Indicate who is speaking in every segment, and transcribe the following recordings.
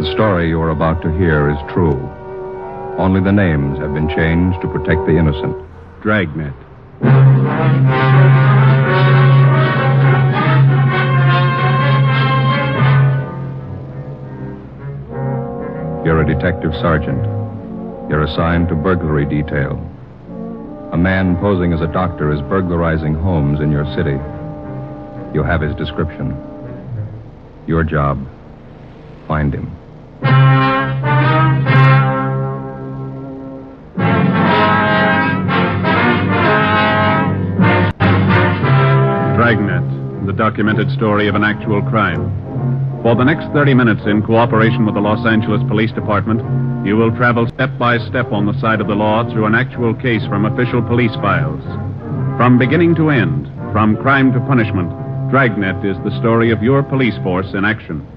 Speaker 1: The story you are about to hear is true. Only the names have been changed to protect the innocent.
Speaker 2: Dragnet.
Speaker 1: You're a detective sergeant. You're assigned to burglary detail. A man posing as a doctor is burglarizing homes in your city. You have his description. Your job, find him.
Speaker 2: Dragnet, the documented story of an actual crime. For the next 30 minutes, in cooperation with the Los Angeles Police Department, you will travel step by step on the side of the law through an actual case from official police files. From beginning to end, from crime to punishment, Dragnet is the story of your police force in action.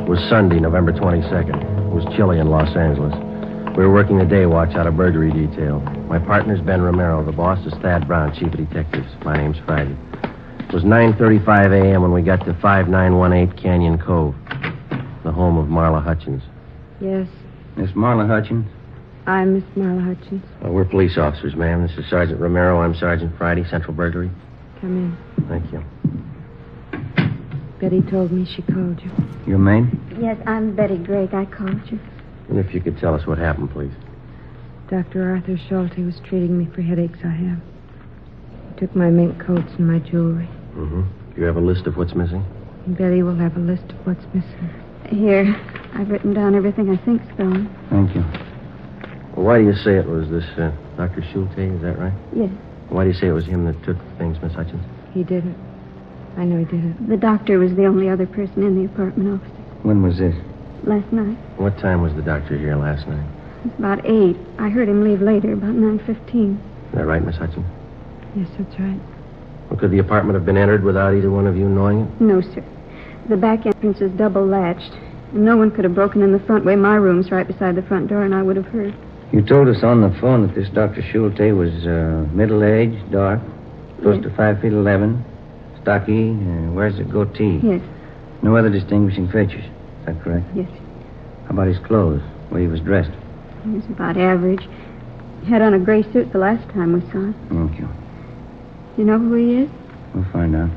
Speaker 3: It was Sunday, November 22nd. It was chilly in Los Angeles. We were working the day watch out of burglary detail. My partner's Ben Romero. The boss is Thad Brown, chief of detectives. My name's Friday. It was 9:35 a.m. when we got to 5918 Canyon Cove, the home of Marla Hutchins.
Speaker 4: Yes,
Speaker 5: Miss Marla Hutchins?
Speaker 4: I'm Miss Marla Hutchins.
Speaker 3: We're police officers, ma'am. This is Sergeant Romero. I'm Sergeant Friday, Central Burglary.
Speaker 4: Come in.
Speaker 3: Thank you.
Speaker 4: Betty told me she called you.
Speaker 5: Your maid?
Speaker 6: Yes, I'm Betty Drake. I called you.
Speaker 3: And if you could tell us what happened, please.
Speaker 4: Dr. Arthur Schulte was treating me for headaches I have. He took my mink coats and my jewelry.
Speaker 3: Mm-hmm. Do you have a list of what's missing?
Speaker 4: And Betty will have a list of what's missing.
Speaker 6: Here, I've written down everything I think's gone.
Speaker 5: Thank you.
Speaker 3: Well, why do you say it was this Dr. Schulte? Is that right?
Speaker 6: Yes.
Speaker 3: Why do you say it was him that took things, Miss Hutchins?
Speaker 4: He didn't. I know he didn't.
Speaker 6: The doctor was the only other person in the apartment, officer.
Speaker 5: When was this?
Speaker 6: Last night.
Speaker 3: What time was the doctor here last night?
Speaker 6: It's about 8. I heard him leave later, about 9:15.
Speaker 3: Is that right, Miss Hutchins?
Speaker 4: Yes, that's right.
Speaker 3: Well, could the apartment have been entered without either one of you knowing it?
Speaker 6: No, sir. The back entrance is double latched. And no one could have broken in the front way. My room's right beside the front door, and I would have heard.
Speaker 5: You told us on the phone that this Dr. Schulte was middle-aged, dark, close to 5'11", stocky, wears a goatee.
Speaker 6: Yes.
Speaker 5: No other distinguishing features. Is that correct?
Speaker 6: Yes.
Speaker 5: How about his clothes, the way he was dressed?
Speaker 6: He was about average. He had on a gray suit the last time we saw him.
Speaker 5: Thank you.
Speaker 6: You know who he is?
Speaker 5: We'll find out.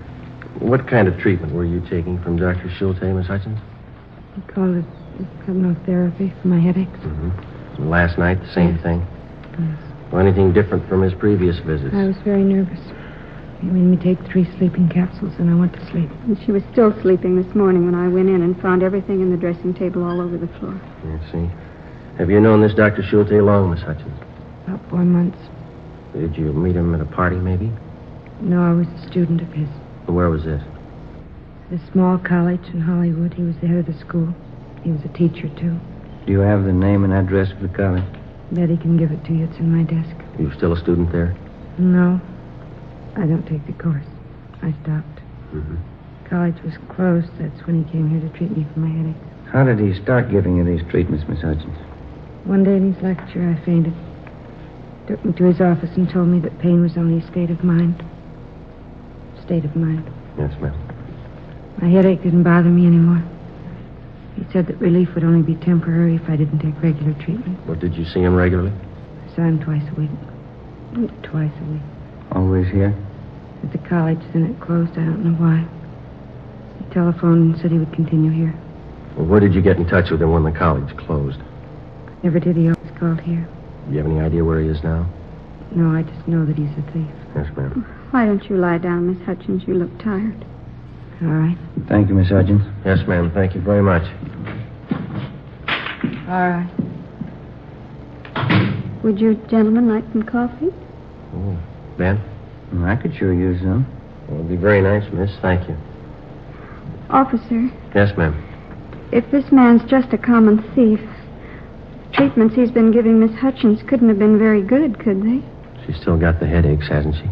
Speaker 3: What kind of treatment were you taking from Dr. Schulte, Miss Hutchins?
Speaker 4: He called it hypnotherapy for my headaches.
Speaker 3: Mm-hmm. Last night, the same thing?
Speaker 4: Yes.
Speaker 3: Well, anything different from his previous visits?
Speaker 4: I was very nervous. He made me take 3 sleeping capsules, and I went to sleep.
Speaker 6: And she was still sleeping this morning when I went in and found everything in the dressing table all over the floor.
Speaker 3: I see. Have you known this Dr. Schulte long, Miss Hutchins?
Speaker 4: About 4 months.
Speaker 3: Did you meet him at a party, maybe?
Speaker 4: No, I was a student of his.
Speaker 3: Where was this?
Speaker 4: At a small college in Hollywood. He was the head of the school. He was a teacher, too.
Speaker 5: Do you have the name and address of the college?
Speaker 4: Betty can give it to you. It's in my desk.
Speaker 3: Are you still a student there?
Speaker 4: No, I don't take the course. I stopped.
Speaker 3: Mm-hmm.
Speaker 4: College was closed. That's when he came here to treat me for my headaches.
Speaker 5: How did he start giving you these treatments, Miss Hutchins?
Speaker 4: One day in his lecture, I fainted. Took me to his office and told me that pain was only a state of mind. State of mind.
Speaker 3: Yes, ma'am.
Speaker 4: My headache didn't bother me anymore. He said that relief would only be temporary if I didn't take regular treatment.
Speaker 3: Well, did you see him regularly?
Speaker 4: I saw him twice a week. Twice a week.
Speaker 5: Always here?
Speaker 4: At the college, then it closed. I don't know why. He telephoned and said he would continue here.
Speaker 3: Well, where did you get in touch with him when the college closed?
Speaker 4: Never did. He always called here.
Speaker 3: Do you have any idea where he is now?
Speaker 4: No, I just know that he's a thief.
Speaker 3: Yes, ma'am.
Speaker 6: Why don't you lie down, Miss Hutchins? You look tired.
Speaker 4: All right.
Speaker 5: Thank you, Miss Hutchins.
Speaker 3: Yes, ma'am. Thank you very much.
Speaker 4: All right.
Speaker 6: Would you gentlemen like some coffee?
Speaker 3: Oh, Ben?
Speaker 5: I could sure use some.
Speaker 3: It would be very nice, miss. Thank you.
Speaker 6: Officer,
Speaker 3: Yes, ma'am.
Speaker 6: if this man's just a common thief, treatments he's been giving Miss Hutchins couldn't have been very good, could they?
Speaker 3: She's still got the headaches, hasn't she?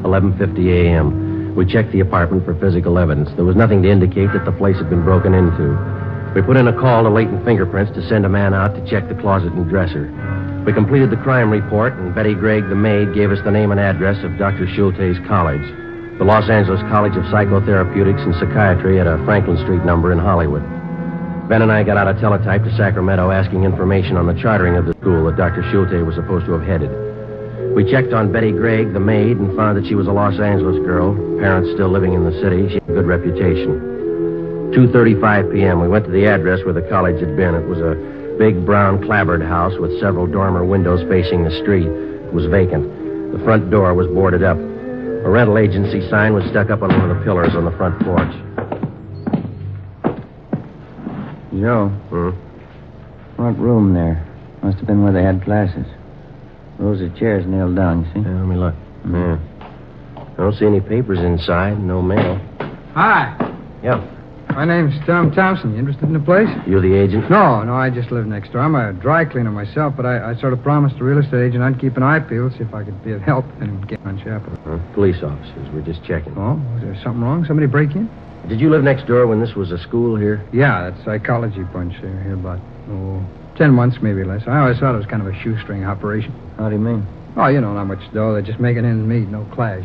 Speaker 3: 11:50 a.m. We checked the apartment for physical evidence. There was nothing to indicate that the place had been broken into. We put in a call to Latent Fingerprints to send a man out to check the closet and dresser. We completed the crime report, and Betty Gregg, the maid, gave us the name and address of Dr. Schulte's college. The Los Angeles College of Psychotherapeutics and Psychiatry at a Franklin Street number in Hollywood. Ben and I got out a teletype to Sacramento asking information on the chartering of the school that Dr. Schulte was supposed to have headed. We checked on Betty Gregg, the maid, and found that she was a Los Angeles girl, parents still living in the city. She had a good reputation. 2:35 p.m., we went to the address where the college had been. It was a big brown clapboard house with several dormer windows facing the street. It was vacant. The front door was boarded up. A rental agency sign was stuck up on one of the pillars on the front porch.
Speaker 5: Joe. What room there? Must have been where they had classes. Rows of chairs nailed down, you see?
Speaker 3: Yeah, let me look. Yeah. I don't see any papers inside, no mail.
Speaker 7: Hi.
Speaker 3: Yeah.
Speaker 7: My name's Tom Thompson. You interested in the place?
Speaker 3: You the agent?
Speaker 7: No, I just live next door. I'm a dry cleaner myself, but I sort of promised the real estate agent I'd keep an eye peeled, see if I could be of help and get on Chapel.
Speaker 3: Police officers. We're just checking.
Speaker 7: Oh, was there something wrong? Somebody break in?
Speaker 3: Did you live next door when this was a school here?
Speaker 7: Yeah, that psychology bunch here about, 10 months, maybe less. I always thought it was kind of a shoestring operation.
Speaker 5: How do you mean?
Speaker 7: Oh, not much dough. They're just making ends meet, no class,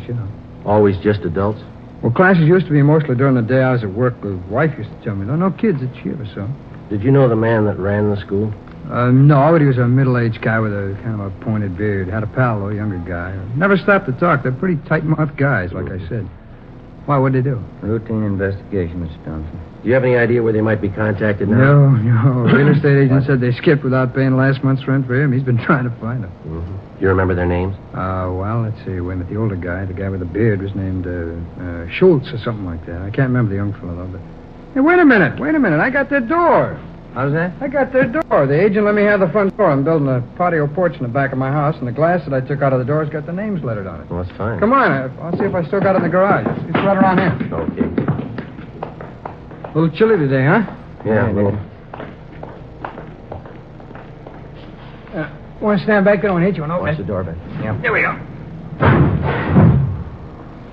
Speaker 3: Always just adults?
Speaker 7: Well, classes used to be mostly during the day I was at work. The wife used to tell me, no kids at cheer or so.
Speaker 3: Did you know the man that ran the school?
Speaker 7: No, but he was a middle-aged guy with a kind of a pointed beard. Had a pal, though, a younger guy. Never stopped to talk. They're pretty tight-mouthed guys, like I said. Why, what'd they do?
Speaker 5: Routine investigation, Mr. Thompson.
Speaker 3: Do you have any idea where they might be contacted now?
Speaker 7: No. Real estate agent said they skipped without paying last month's rent for him. He's been trying to find them.
Speaker 3: Mm-hmm. Do you remember their names?
Speaker 7: Well, let's see. Wait a minute. The older guy, the guy with the beard, was named Schultz or something like that. I can't remember the young fellow, though. But... Hey, wait a minute. I got their door.
Speaker 5: How's that?
Speaker 7: I got their door. The agent let me have the front door. I'm building a patio porch in the back of my house, and the glass that I took out of the door's got the names lettered on it.
Speaker 3: Well, that's fine.
Speaker 7: Come on. I'll see if I still got it in the garage. It's right around here.
Speaker 3: Okay.
Speaker 7: A little chilly today, huh?
Speaker 3: Yeah, a little.
Speaker 7: Want to stand back there and hit you and open
Speaker 3: Watch
Speaker 7: it?
Speaker 3: the door, Ben. Yeah.
Speaker 7: Here we go.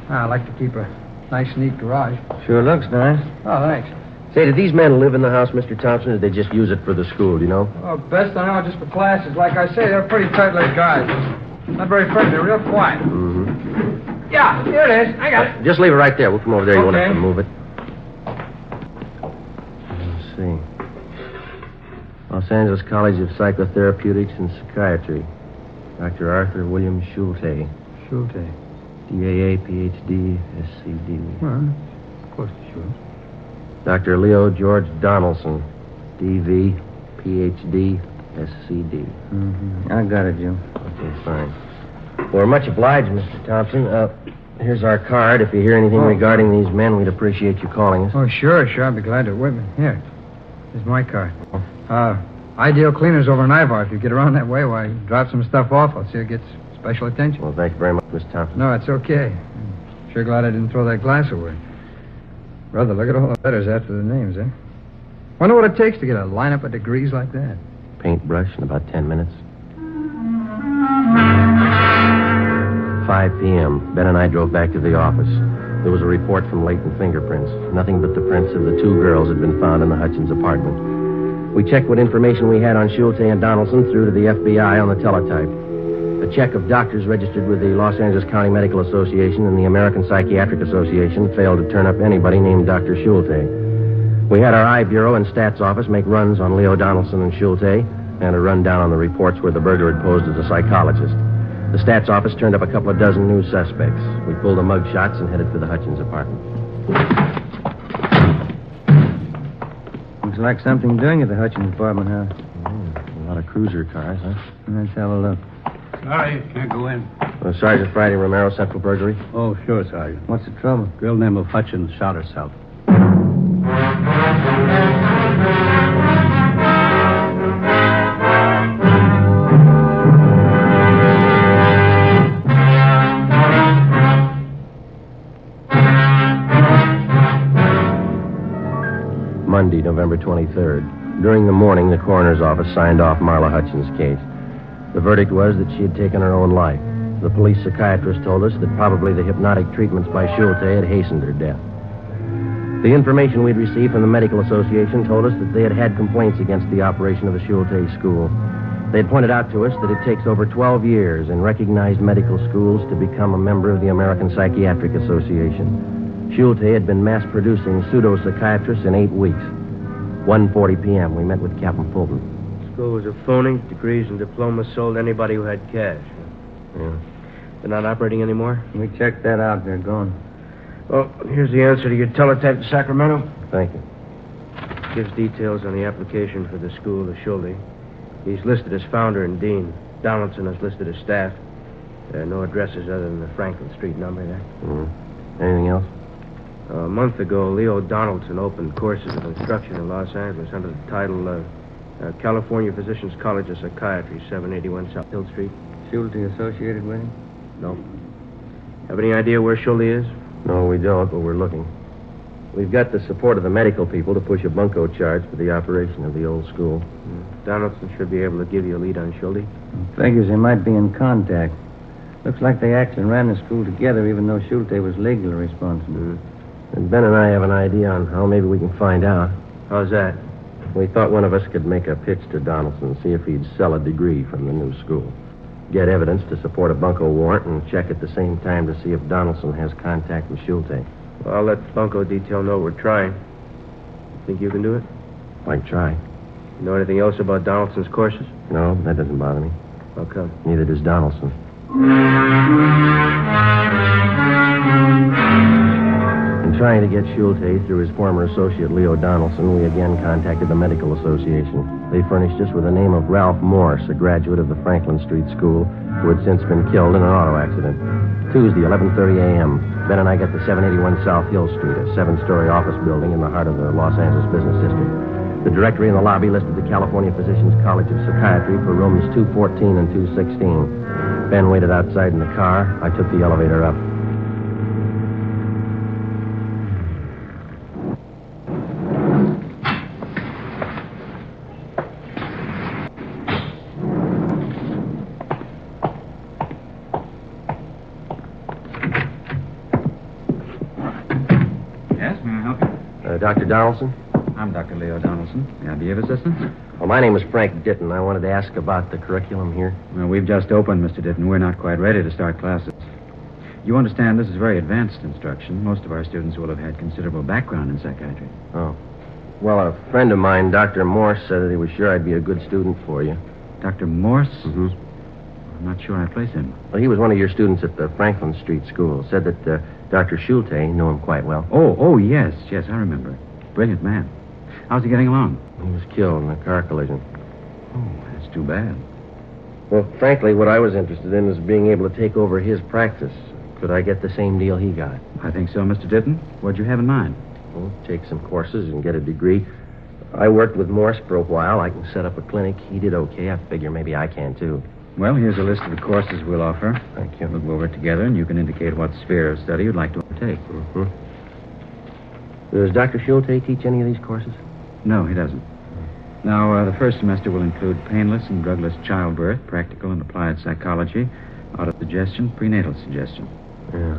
Speaker 7: I like to keep a nice, neat garage.
Speaker 5: Sure looks nice.
Speaker 7: Oh, thanks.
Speaker 3: Say, did these men live in the house, Mr. Thompson, or did they just use it for the school, do you know?
Speaker 7: Oh, best I know, just for classes. Like I say, they're pretty tight-lipped guys. Not very friendly. They're real quiet.
Speaker 3: Mm-hmm.
Speaker 7: Yeah, here it is. I got it.
Speaker 3: Just leave it right there. We'll come over there. You won't have
Speaker 7: Okay.
Speaker 3: to move it. Let's see. Los Angeles College of Psychotherapeutics and Psychiatry. Dr. Arthur William Schulte.
Speaker 7: Schulte.
Speaker 3: DAA, PhD, SCD.
Speaker 7: Well, close to Schulte.
Speaker 3: Dr. Leo George Donaldson. DV, PhD, SCD.
Speaker 5: Mm-hmm. I got it, Jim.
Speaker 3: Okay, fine. We're much obliged, Mr. Thompson. Here's our card. If you hear anything regarding these men, we'd appreciate you calling us.
Speaker 7: Oh, sure. I'll be glad to. Wait a minute. Here. Here's my card. Ideal Cleaners over in Ivar. If you get around that way, why, drop some stuff off. I'll see it gets special attention.
Speaker 3: Well, thank you very much, Mr. Thompson.
Speaker 7: No, it's okay. I'm sure glad I didn't throw that glass away. Brother, look at all the letters after the names, eh? Wonder what it takes to get a lineup of degrees like that.
Speaker 3: Paintbrush in about 10 minutes. 5 p.m. Ben and I drove back to the office. There was a report from latent fingerprints. Nothing but the prints of the two girls had been found in the Hutchins apartment. We checked what information we had on Schulte and Donaldson through to the FBI on the teletype. A check of doctors registered with the Los Angeles County Medical Association and the American Psychiatric Association failed to turn up anybody named Dr. Schulte. We had our I Bureau and Stats Office make runs on Leo Donaldson and Schulte and a rundown on the reports where the burglar had posed as a psychologist. The Stats Office turned up a couple of dozen new suspects. We pulled the mug shots and headed for the Hutchins apartment.
Speaker 5: Looks like something doing at the Hutchins apartment house.
Speaker 3: A lot of cruiser cars, huh?
Speaker 5: Let's have a look.
Speaker 8: Sorry, can't go in.
Speaker 3: Sergeant Friday Romero, Central Burglary.
Speaker 8: Oh, sure, Sergeant.
Speaker 5: What's the trouble?
Speaker 8: Girl named of Hutchins shot herself.
Speaker 3: Monday, November 23rd. During the morning, the coroner's office signed off Marla Hutchins' case. The verdict was that she had taken her own life. The police psychiatrist told us that probably the hypnotic treatments by Schulte had hastened her death. The information we'd received from the Medical Association told us that they had had complaints against the operation of the Schulte school. They'd pointed out to us that it takes over 12 years in recognized medical schools to become a member of the American Psychiatric Association. Schulte had been mass-producing pseudo-psychiatrists in 8 weeks. 1:40 p.m., we met with Captain Fulton.
Speaker 9: School was a phony. Degrees and diplomas sold to anybody who had cash.
Speaker 3: Yeah.
Speaker 9: They're not operating anymore?
Speaker 5: We checked that out. They're gone.
Speaker 9: Well, here's the answer to your teletype to Sacramento.
Speaker 3: Thank you.
Speaker 9: Gives details on the application for the school to Schulte. He's listed as founder and dean. Donaldson is listed as staff. There are no addresses other than the Franklin Street number there.
Speaker 3: Anything else?
Speaker 9: A month ago, Leo Donaldson opened courses of instruction in Los Angeles under the title California Physicians College of Psychiatry, 781 South Hill Street.
Speaker 5: Schulte associated with him?
Speaker 9: No. Have any idea where Schulte is?
Speaker 3: No, we don't, but we're looking. We've got the support of the medical people to push a bunco charge for the operation of the old school.
Speaker 9: Donaldson should be able to give you a lead on Schulte.
Speaker 5: Figures they might be in contact. Looks like they actually ran the school together, even though Schulte was legally responsible.
Speaker 3: And Ben and I have an idea on how maybe we can find out.
Speaker 9: How's that?
Speaker 3: We thought one of us could make a pitch to Donaldson, see if he'd sell a degree from the new school. Get evidence to support a bunco warrant and check at the same time to see if Donaldson has contact with Schulte.
Speaker 9: Well, I'll let the bunco detail know we're trying. Think you can do it?
Speaker 3: I'd try.
Speaker 9: You know anything else about Donaldson's courses?
Speaker 3: No, that doesn't bother me.
Speaker 9: How come?
Speaker 3: Neither does Donaldson. In trying to get Schulte through his former associate Leo Donaldson, we again contacted the Medical Association. They furnished us with the name of Ralph Morse, a graduate of the Franklin Street School, who had since been killed in an auto accident. Tuesday, 11:30 a.m., Ben and I got to 781 South Hill Street, a 7-story office building in the heart of the Los Angeles business district. The directory in the lobby listed the California Physicians College of Psychiatry for rooms 214 and 216. Ben waited outside in the car. I took the elevator up.
Speaker 10: Yes, may I help you?
Speaker 3: Dr. Donaldson?
Speaker 10: I'm Dr. Leo Donaldson. May I be of assistance?
Speaker 3: Well, my name is Frank Ditton. I wanted to ask about the curriculum here.
Speaker 10: Well, we've just opened, Mr. Ditton. We're not quite ready to start classes. You understand this is very advanced instruction. Most of our students will have had considerable background in psychiatry.
Speaker 3: Oh. Well, a friend of mine, Dr. Morse, said that he was sure I'd be a good student for you.
Speaker 10: Dr. Morse?
Speaker 3: Mm-hmm.
Speaker 10: I'm not sure I place him.
Speaker 3: Well, he was one of your students at the Franklin Street School. Said that Dr. Schulte knew him quite well.
Speaker 10: Oh, yes, I remember. Brilliant man. How's he getting along?
Speaker 3: He was killed in a car collision.
Speaker 10: Oh, that's too bad.
Speaker 3: Well, frankly, what I was interested in is being able to take over his practice. Could I get the same deal he got?
Speaker 10: I think so, Mr. Ditton. What'd you have in mind?
Speaker 3: Well, take some courses and get a degree. I worked with Morse for a while. I can set up a clinic. He did okay. I figure maybe I can, too.
Speaker 10: Well, here's a list of the courses we'll offer.
Speaker 3: Thank you.
Speaker 10: We'll go over it together, and you can indicate what sphere of study you'd like to undertake.
Speaker 3: Mm-hmm. Does Dr. Schulte teach any of these courses?
Speaker 10: No, he doesn't. Now, the first semester will include painless and drugless childbirth, practical and applied psychology, auto-suggestion, prenatal suggestion.
Speaker 3: Yeah.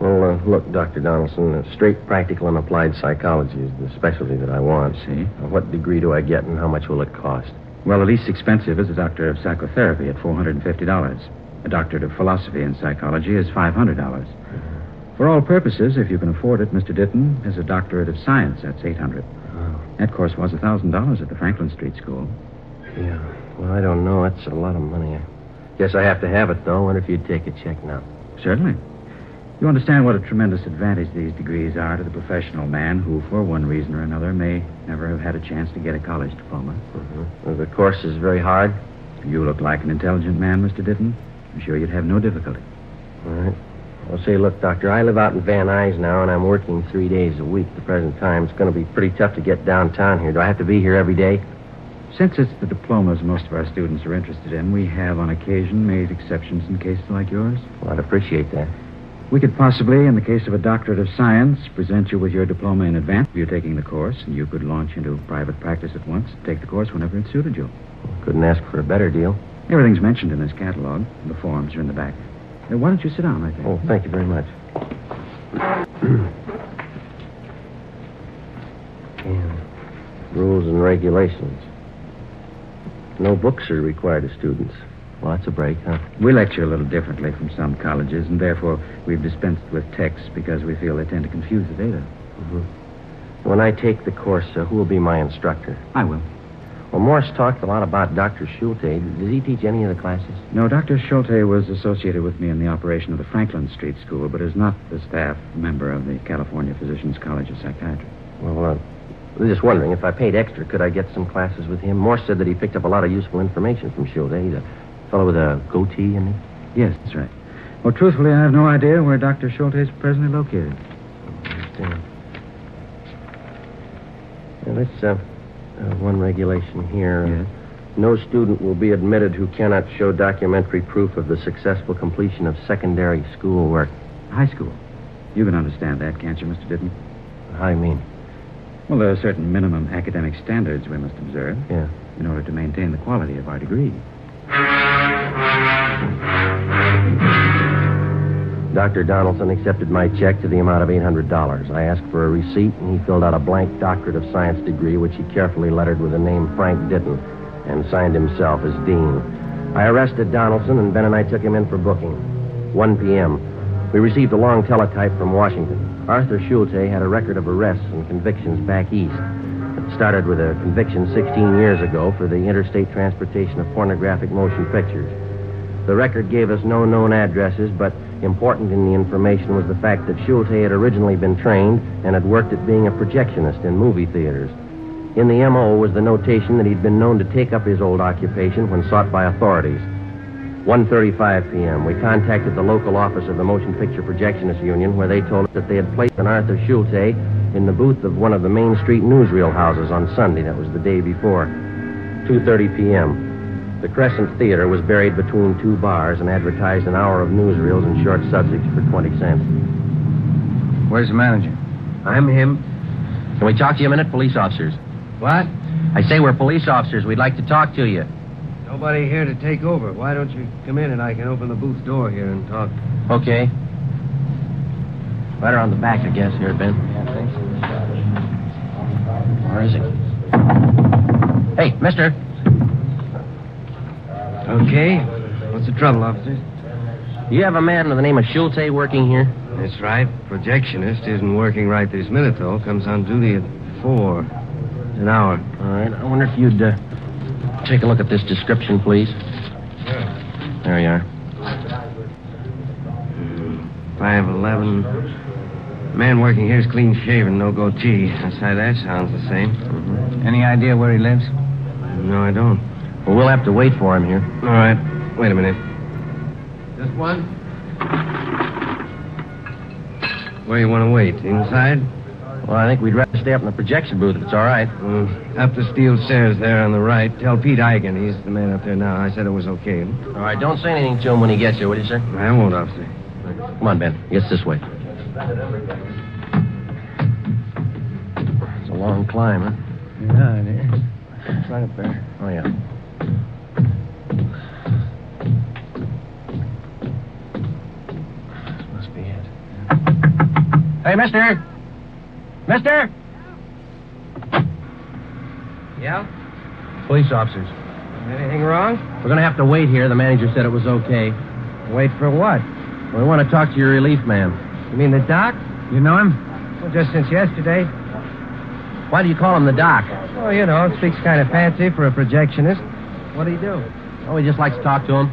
Speaker 3: Well, look, Dr. Donaldson, straight practical and applied psychology is the specialty that I want.
Speaker 10: See?
Speaker 3: What degree do I get, and how much will it cost?
Speaker 10: Well, the least expensive is a doctor of psychotherapy at $450. A doctorate of philosophy and psychology is $500. For all purposes, if you can afford it, Mr. Ditton, is a doctorate of science. That's $800.
Speaker 3: Oh.
Speaker 10: That course was $1,000 at the Franklin Street School.
Speaker 3: Yeah. Well, I don't know. That's a lot of money. I guess I have to have it, though. I wonder if you'd take a check now.
Speaker 10: Certainly. You understand what a tremendous advantage these degrees are to the professional man who, for one reason or another, may never have had a chance to get a college diploma.
Speaker 3: Mm-hmm. Well, the course is very hard?
Speaker 10: You look like an intelligent man, Mr. Ditton. I'm sure you'd have no difficulty.
Speaker 3: All right. Well, say, look, Doctor, I live out in Van Nuys now, and I'm working 3 days a week at the present time. It's going to be pretty tough to get downtown here. Do I have to be here every day?
Speaker 10: Since it's the diplomas most of our students are interested in, we have, on occasion, made exceptions in cases like yours.
Speaker 3: Well, I'd appreciate that.
Speaker 10: We could possibly, in the case of a doctorate of science, present you with your diploma in advance of you taking the course, and you could launch into private practice at once and take the course whenever it suited you.
Speaker 3: Couldn't ask for a better deal.
Speaker 10: Everything's mentioned in this catalog. The forms are in the back. Why don't you sit down right there?
Speaker 3: Oh, thank you very much. And rules and regulations. No books are required of students. Well, that's a break, huh?
Speaker 10: We lecture a little differently from some colleges, and therefore we've dispensed with texts because we feel they tend to confuse the data.
Speaker 3: Mm-hmm. When I take the course, who will be my instructor?
Speaker 10: I will.
Speaker 3: Well, Morse talked a lot about Dr. Schulte. Does he teach any of the classes?
Speaker 10: No, Dr. Schulte was associated with me in the operation of the Franklin Street School, but is not the staff member of the California Physicians College of Psychiatry.
Speaker 3: Well, I was just wondering, if I paid extra, could I get some classes with him? Morse said that he picked up a lot of useful information from Schulte. He's a fellow with a goatee, isn't he?
Speaker 10: Yes, that's right. Well, truthfully, I have no idea where Dr. Schulte is presently located.
Speaker 3: I understand. Now, let's, one regulation here.
Speaker 10: Yes.
Speaker 3: No student will be admitted who cannot show documentary proof of the successful completion of secondary school work.
Speaker 10: High school. You can understand that, can't you, Mr. Ditton?
Speaker 3: How do you mean?
Speaker 10: Well, there are certain minimum academic standards we must observe.
Speaker 3: Yeah.
Speaker 10: In order to maintain the quality of our degree.
Speaker 3: Dr. Donaldson accepted my check to the amount of $800. I asked for a receipt, and he filled out a blank Doctorate of Science degree, which he carefully lettered with the name Frank Ditton, and signed himself as dean. I arrested Donaldson, and Ben and I took him in for booking. 1 p.m. We received a long teletype from Washington. Arthur Schulte had a record of arrests and convictions back east. It started with a conviction 16 years ago for the interstate transportation of pornographic motion pictures. The record gave us no known addresses, but important in the information was the fact that Schulte had originally been trained and had worked at being a projectionist in movie theaters. In the M.O. was the notation that he'd been known to take up his old occupation when sought by authorities. 1:35 p.m., we contacted the local office of the Motion Picture Projectionists Union, where they told us that they had placed an Arthur Schulte in the booth of one of the Main Street newsreel houses on Sunday. That was the day before. 2:30 p.m. The Crescent Theater was buried between two bars and advertised an hour of newsreels and short subjects for 20 cents.
Speaker 7: Where's the manager?
Speaker 3: I'm him. Can we talk to you a minute, police officers?
Speaker 9: What?
Speaker 3: I say we're police officers. We'd like to talk to you.
Speaker 9: Nobody here to take over. Why don't you come in and I can open the booth door here and talk?
Speaker 3: Okay. Better on the back, I guess, here, Ben.
Speaker 7: Yeah, thanks.
Speaker 3: Where is he? Hey, mister.
Speaker 9: Okay. What's the trouble, officer?
Speaker 3: You have a man with the name of Schulte working here?
Speaker 9: That's right. Projectionist isn't working right this minute, though. Comes on duty at 4. An hour.
Speaker 3: All right. I wonder if you'd take a look at this description, please.
Speaker 9: Sure.
Speaker 3: There you are.
Speaker 9: 5'11". Man working here is clean shaven, no goatee. Outside that sounds the same.
Speaker 3: Mm-hmm.
Speaker 7: Any idea where he lives?
Speaker 9: No, I don't.
Speaker 3: Well, we'll have to wait for him here.
Speaker 9: All right. Wait a minute. Just one? Where you want to wait? Inside?
Speaker 3: Well, I think we'd rather stay up in the projection booth if it's all right.
Speaker 9: Up the steel stairs there on the right. Tell Pete Eigen. He's the man up there now. I said it was okay.
Speaker 3: All right, don't say anything to him when he gets here, will you, sir?
Speaker 9: I won't, officer.
Speaker 3: Come on, Ben. It's this way. It's a long climb, huh?
Speaker 7: Yeah, it is.
Speaker 3: It's right up there. Oh, yeah. This must be it. Hey, mister! Mister!
Speaker 9: Yeah?
Speaker 3: Police officers.
Speaker 9: Anything wrong?
Speaker 3: We're going to have to wait here. The manager said it was okay.
Speaker 9: Wait for what?
Speaker 3: We want to talk to your relief man.
Speaker 9: You mean the doc?
Speaker 7: You know him?
Speaker 9: Well, just since yesterday.
Speaker 3: Why do you call him the doc?
Speaker 9: Oh, you know, speaks kind of fancy for a projectionist. What do you do?
Speaker 3: Oh, we just like to talk to him.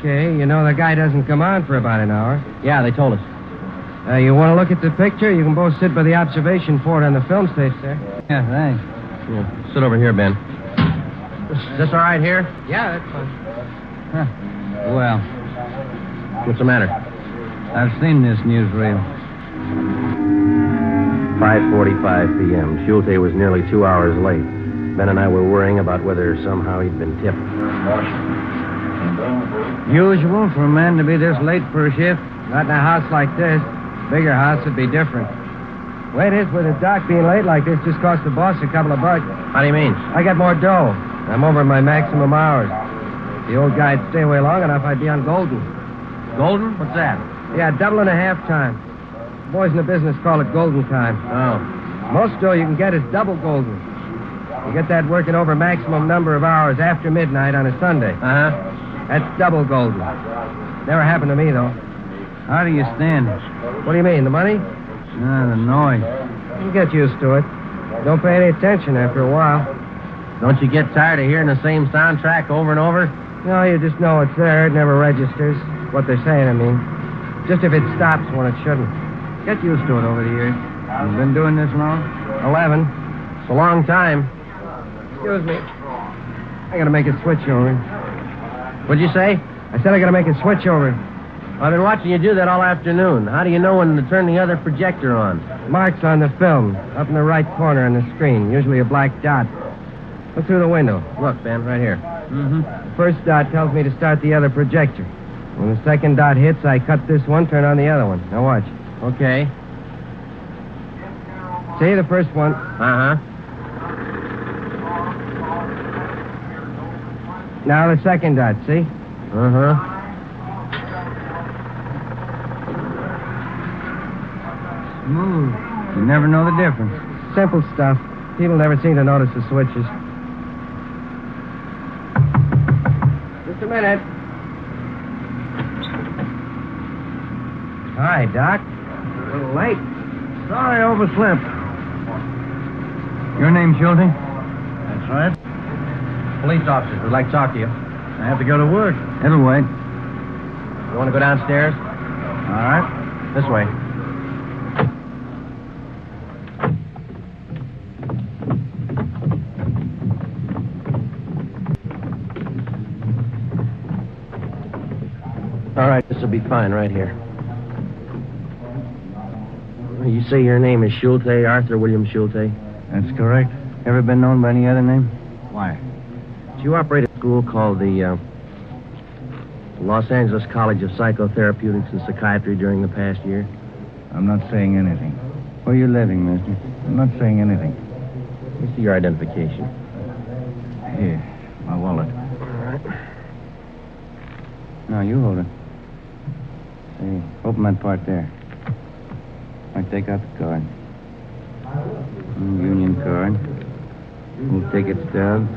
Speaker 9: Okay, you know the guy doesn't come on for about an hour.
Speaker 3: Yeah, they told us.
Speaker 9: You want to look at the picture? You can both sit by the observation port on the film stage there.
Speaker 7: Yeah, thanks.
Speaker 3: Yeah, sit over here, Ben. Is this all right here?
Speaker 9: Yeah, that's fine.
Speaker 7: Huh. Well,
Speaker 3: What's the matter?
Speaker 7: I've seen this newsreel.
Speaker 3: 5:45 p.m. Schulte was nearly 2 hours late. Ben and I were worrying about whether somehow he'd been tipped.
Speaker 7: Usual for a man to be this late for a shift. Not in a house like this. Bigger house would be different. Way it is with a doc being late like this just cost the boss a couple of bucks.
Speaker 3: How do you mean?
Speaker 9: I got more dough. I'm over my maximum hours. If the old guy'd stay away long enough, I'd be on Golden.
Speaker 3: Golden? What's that?
Speaker 9: Yeah, double and a half time. Boys in the business call it golden time.
Speaker 3: Oh.
Speaker 9: Most dough you can get is double golden. You get that working over maximum number of hours after midnight on a Sunday.
Speaker 3: Uh-huh.
Speaker 9: That's double golden. Never happened to me, though.
Speaker 3: How do you stand?
Speaker 9: What do you mean, the money?
Speaker 3: The noise.
Speaker 9: You get used to it. Don't pay any attention after a while.
Speaker 3: Don't you get tired of hearing the same soundtrack over and over?
Speaker 9: No, you just know it's there. It never registers. What they're saying, I mean. Just if it stops when it shouldn't.
Speaker 3: Get used to it over the years. You've been doing this long?
Speaker 9: 11. It's a long time. Excuse me. I gotta make a switch over. What'd you say? I said I gotta make a switch over.
Speaker 3: I've been watching you do that all afternoon. How do you know when to turn the other projector on?
Speaker 9: Marks on the film, up in the right corner on the screen, usually a black dot. Look through the window.
Speaker 3: Look, Ben, right here.
Speaker 9: The first dot tells me to start the other projector. When the second dot hits, I cut this one, turn on the other one. Now watch.
Speaker 3: Okay.
Speaker 9: See the first one?
Speaker 3: Uh-huh.
Speaker 9: Now the second dot, see?
Speaker 3: Uh-huh. Smooth. You never know the difference.
Speaker 9: Simple stuff. People never seem to notice the switches. Just a minute. Hi, Doc. A little late. Sorry I overslept.
Speaker 3: Your name, Schulte?
Speaker 9: That's right.
Speaker 3: Police officers would like to talk to you.
Speaker 9: I have to go to work.
Speaker 3: It'll wait.
Speaker 9: You want to go downstairs?
Speaker 3: All right.
Speaker 9: This way.
Speaker 3: All right, this will be fine right here. You say your name is Schulte, Arthur William Schulte?
Speaker 8: That's correct.
Speaker 3: Ever been known by any other name?
Speaker 8: Why?
Speaker 3: Did you operate a school called the Los Angeles College of Psychotherapeutics and Psychiatry during the past year?
Speaker 8: I'm not saying anything. Where are you living, mister? I'm not saying anything.
Speaker 3: Let me see your identification.
Speaker 8: Here, my wallet.
Speaker 3: All right.
Speaker 8: No, you hold it. Say, open that part there. I take out the card. Union card. We'll take it stub.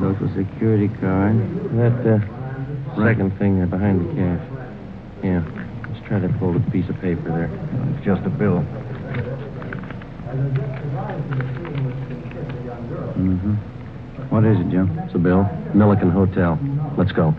Speaker 8: Social Security card.
Speaker 3: That second thing there behind the cash. Yeah. Let's try to fold a piece of paper there.
Speaker 8: It's just a bill. Mm-hmm. What is it, Joe?
Speaker 3: It's a bill. Milliken Hotel. Let's go.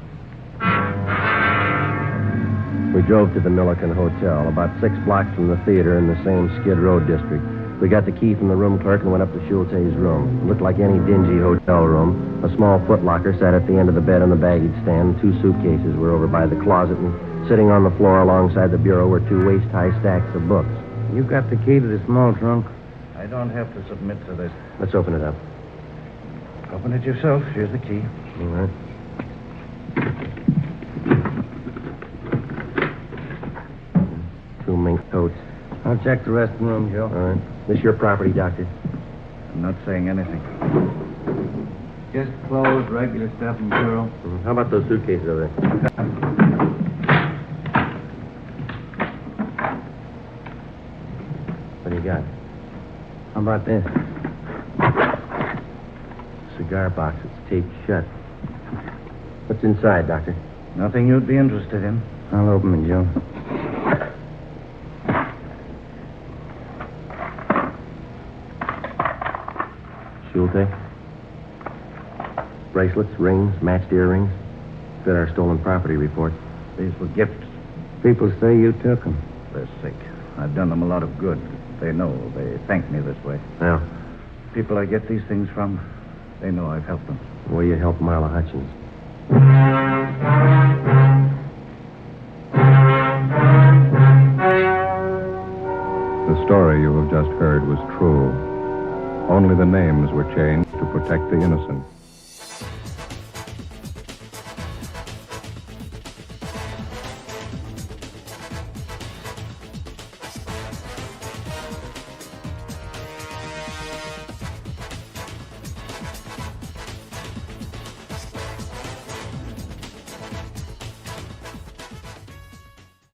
Speaker 3: We drove to the Milliken Hotel, about 6 blocks from the theater in the same Skid Row district. We got the key from the room clerk and went up to Schulte's room. It looked like any dingy hotel room. A small footlocker sat at the end of the bed on the baggage stand. 2 suitcases were over by the closet, and sitting on the floor alongside the bureau were 2 waist-high stacks of books.
Speaker 5: You got the key to the small trunk?
Speaker 8: I don't have to submit to this.
Speaker 3: Let's open it up.
Speaker 8: Open it yourself. Here's the key.
Speaker 3: All right. Two mink coats.
Speaker 5: I'll check the rest of the room, Joe.
Speaker 3: All right. This your property, Doctor?
Speaker 8: I'm not saying anything.
Speaker 5: Just clothes, regular stuff in the bureau.
Speaker 3: How about those suitcases over there? What do you got?
Speaker 5: How about this?
Speaker 3: Cigar box. It's taped shut. What's inside, Doctor?
Speaker 8: Nothing you'd be interested in.
Speaker 5: I'll open it, Joe.
Speaker 3: Schulte? Bracelets, rings, matched earrings. Fit our stolen property report.
Speaker 8: These were gifts.
Speaker 5: People say you took them.
Speaker 8: They're sick. I've done them a lot of good. They know. They thank me this way.
Speaker 3: Now,
Speaker 8: People I get these things from, they know I've helped them.
Speaker 3: will you help Marla Hutchins?
Speaker 1: The story you have just heard was true. Only the names were changed to protect the innocent.